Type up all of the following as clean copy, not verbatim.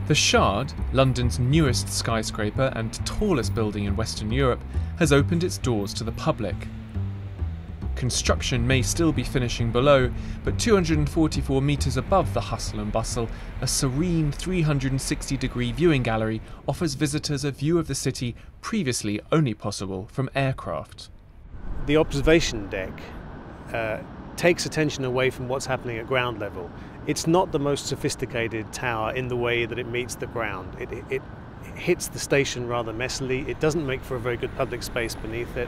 The Shard, London's newest skyscraper and tallest building in Western Europe, has opened its doors to the public. Construction may still be finishing below, but 244 metres above the hustle and bustle, a serene 360-degree viewing gallery offers visitors a view of the city previously only possible from aircraft. The observation deck takes attention away from what's happening at ground level. It's not the most sophisticated tower in the way that it meets the ground. It hits the station rather messily. It doesn't make for a very good public space beneath it.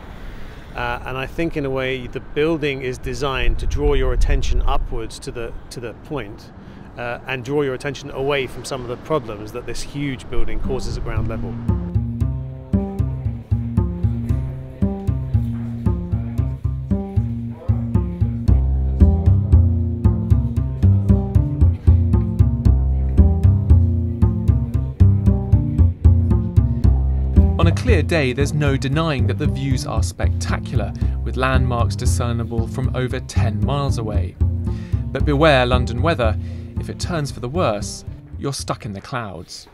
And I think in a way the building is designed to draw your attention upwards to the point and draw your attention away from some of the problems that this huge building causes at ground level. On a clear day, there's no denying that the views are spectacular, with landmarks discernible from over 10 miles away. But beware London weather. If it turns for the worse, you're stuck in the clouds.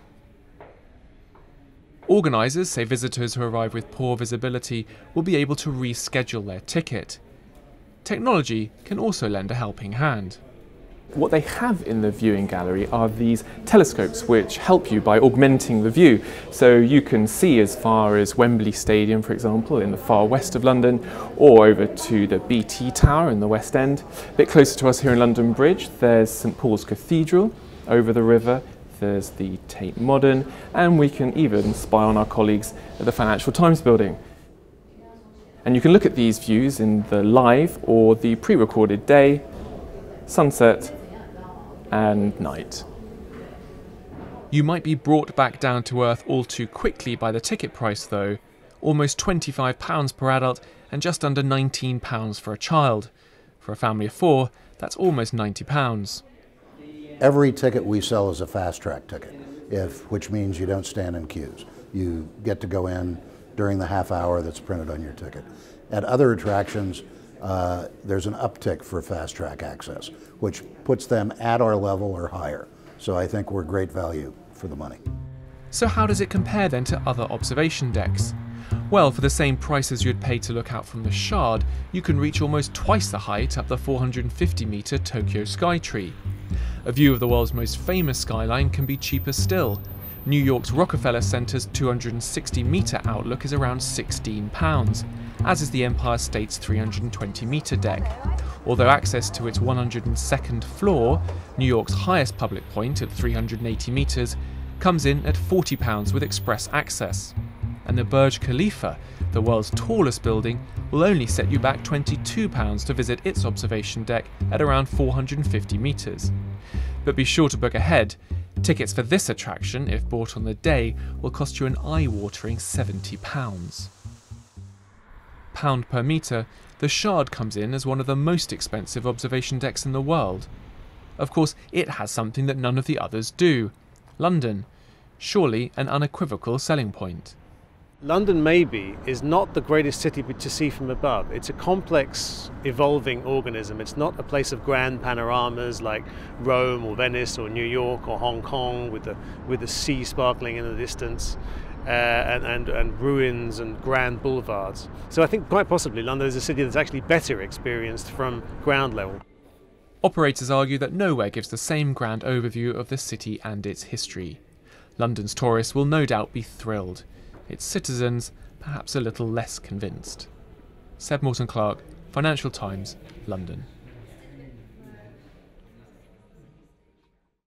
Organisers say visitors who arrive with poor visibility will be able to reschedule their ticket. Technology can also lend a helping hand. What they have in the viewing gallery are these telescopes which help you by augmenting the view. So you can see as far as Wembley Stadium, for example, in the far west of London, or over to the BT Tower in the West End. A bit closer to us here in London Bridge, there's St Paul's Cathedral over the river, there's the Tate Modern, and we can even spy on our colleagues at the Financial Times building. And you can look at these views in the live or the pre-recorded day, sunset and night. You might be brought back down to earth all too quickly by the ticket price though. Almost £25 per adult and just under £19 for a child. For a family of 4, that's almost £90. Every ticket we sell is a fast track ticket, which means you don't stand in queues. You get to go in during the half hour that's printed on your ticket. At other attractions, there's an uptick for fast track access, which puts them at our level or higher. So I think we're great value for the money. So how does it compare then to other observation decks? Well, for the same price as you'd pay to look out from the Shard, you can reach almost twice the height up the 450-metre Tokyo Skytree. A view of the world's most famous skyline can be cheaper still. New York's Rockefeller Center's 260-metre outlook is around £16, as is the Empire State's 320-metre deck. Although access to its 102nd floor, New York's highest public point at 380 metres, comes in at £40 with express access. And the Burj Khalifa, the world's tallest building, will only set you back £22 to visit its observation deck at around 450 metres. But be sure to book ahead. Tickets for this attraction, if bought on the day, will cost you an eye-watering £70. Pound per metre, the Shard comes in as one of the most expensive observation decks in the world. Of course, it has something that none of the others do. London. Surely an unequivocal selling point. London maybe is not the greatest city to see from above. It's a complex, evolving organism. It's not a place of grand panoramas like Rome or Venice or New York or Hong Kong with the sea sparkling in the distance and ruins and grand boulevards. So I think quite possibly London is a city that's actually better experienced from ground level. Operators argue that nowhere gives the same grand overview of the city and its history. London's tourists will no doubt be thrilled. Its citizens, perhaps a little less convinced. Seb Morton-Clark, Financial Times, London.